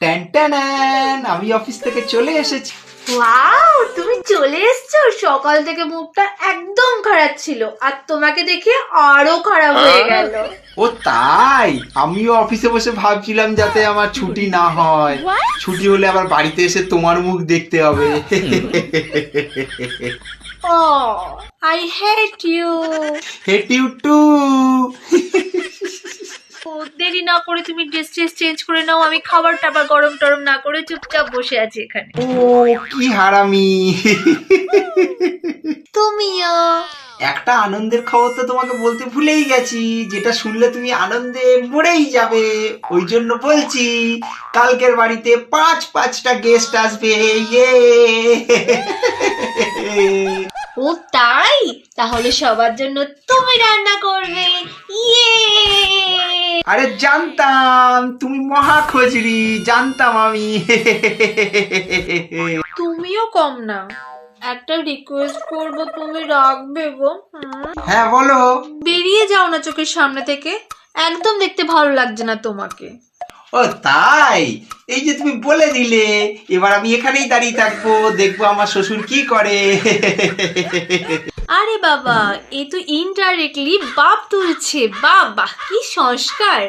Tan tan, আমি office থেকে চলে এসেছি। ওয়াও, তুমি চলে এসছো। সকাল থেকে মুখটা একদম খারাপ ছিল, আর তোমাকে দেখে আরো খারাপ হয়ে গেল। ও তাই, আমিও অফিসে বসে ভাবছিলাম যাতে আমার ছুটি না হয়। ছুটি হলে আবার বাড়িতে এসে তোমার মুখ দেখতে হবে। Oh, I hate you. Hate you too. দেরি না করে তুমি ড্রেস চেঞ্জ করে নাও, আমি খাবার টাবার গরম টরম না করে চুপচাপ বসে আছি এখানে। ও কি হারামি। তুমিও। একটা আনন্দের খবর তো তোমাকে বলতে ভুলেই গেছি, যেটা শুনলে তুমি আনন্দে মরেই যাবে। ওই জন্য বলছি, কালকের বাড়িতে পাঁচটা গেস্ট আসবে। ইয়ে। ও তাই, তাহলে সবার জন্য তুমি রান্না করবে। ইয়ে। আরে জানতাম তুমি মহা খোঁজরি, জানতাম আমি। তুমিও কম না। একটা রিকোয়েস্ট করব, তুমি রাখবে গো? হ্যাঁ বলো। বেরিয়ে যাও না চোখের সামনে থেকে, একদম দেখতে ভালো লাগছে না তোমাকে। ও তাই, এই যে তুমি বলে দিলে, এবার আমি এখানেই দাঁড়িয়ে থাকবো, দেখবো আমার শ্বশুর কি করে। আরে বাবা, এ তো ইনডাইরেক্টলি বাপ তুলছে। বাবা কি সংস্কার।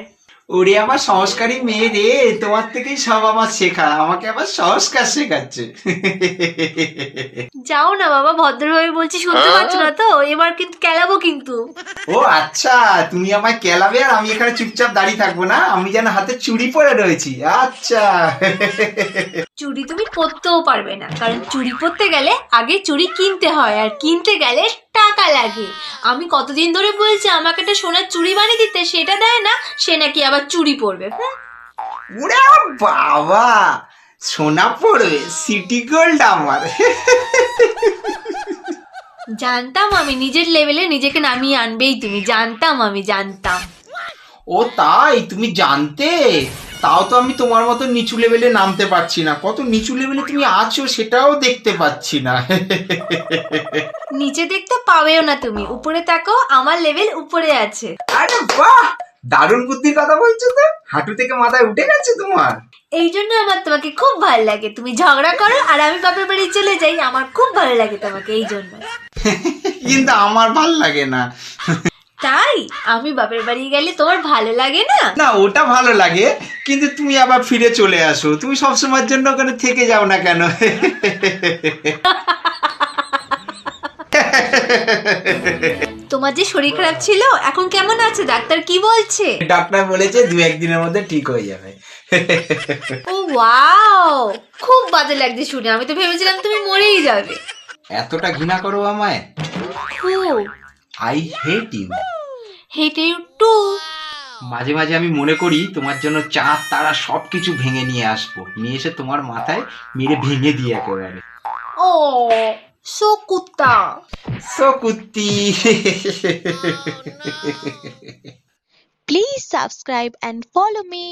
ওরে আমার সংস্কারী মেয়ে রে, তোমার থেকেই সব আমার শেখা, আমাকে আবার সংস্কার শেখাচ্ছে। যাও না বাবা, ভদ্রভাবে বলছি, শুনতে পাচ্ছ না তো? এবার কিন্তু কেলাবো কিন্তু। ও আচ্ছা, তুমি আমায় কেলাবে আর আমি এখানে চুপচাপ দাঁড়িয়ে থাকবো না? আমি যেন হাতে চুড়ি পরে রয়েছি। আচ্ছা। চুড়ি তুমি পরতেও পারবে না, কারণ চুড়ি পরতে গেলে আগে চুড়ি কিনতে হয়, আর কিনতে গেলে টাকা লাগে। আমি কতদিন ধরে বলছি আমাকে একটা সোনার চুড়ি বানিয়ে দিতে, সেটা দেয় না, সে নাকি আবার চুড়ি পরবে। ওরে বাবা, সোনা পড়বে, সিটি গোল্ড আমার। জানতাম আমি, নিজের লেভেলে নিজেকে নামিয়ে আনবেই তুমি, জানতাম, আমি জানতাম। ও তাই, তুমি জানতে? তাও তো আমি তোমার মতো নিচু লেভেলে নামতে পারছি না, কত নিচু লেভেলে তুমি আছো সেটাও দেখতে পাচ্ছি না। নিচে দেখতে পাবেও না তুমি, উপরে তাকাও, আমার লেভেল উপরে আছে। আরে বাহ, দারুণ বুদ্ধির কথা বলছো তো, হাঁটু থেকে মাথায় উঠে গেছে তোমার। এই জন্য আমার তোমাকে খুব ভালো লাগে। তুমি ঝগড়া করো আর আমি বাপের বাড়ি চলে যাই, আমার খুব ভালো লাগে তোমাকে এই জন্য। কিন্তু আমার ভাল লাগে না। তাই আমি বাপের বাড়ি গেলে তোমার ভালো লাগে না? না, ওটা ভালো লাগে, কিন্তু তুমি আবার ফিরে চলে আসো, তুমি সবসময়ের জন্য ওখানে থেকে যাও না কেন? তোমার যে শরীর খারাপ ছিল, এখন কেমন আছে? ডাক্তার কি বলছে? ডাক্তার বলেছে 2-1 দিনের মধ্যে ঠিক হয়ে যাবে। ও ওয়াও, খুব বাজে লাগছে শুনে। আমি তো ভেবেছিলাম তুমি মরেই যাবে। এতটা ঘৃণা করো আমায়? খুব। I hate you. Hate you too. মাঝে মাঝে আমি মনে করি তোমার জন্য চাঁদ তারা সবকিছু ভেঙে নিয়ে আসবো, নিয়ে এসে তোমার মাথায় মেরে ভেঙে দিয়ে একেবারে। ও সো কুত্তা। So কুত্তি। Please subscribe and follow me.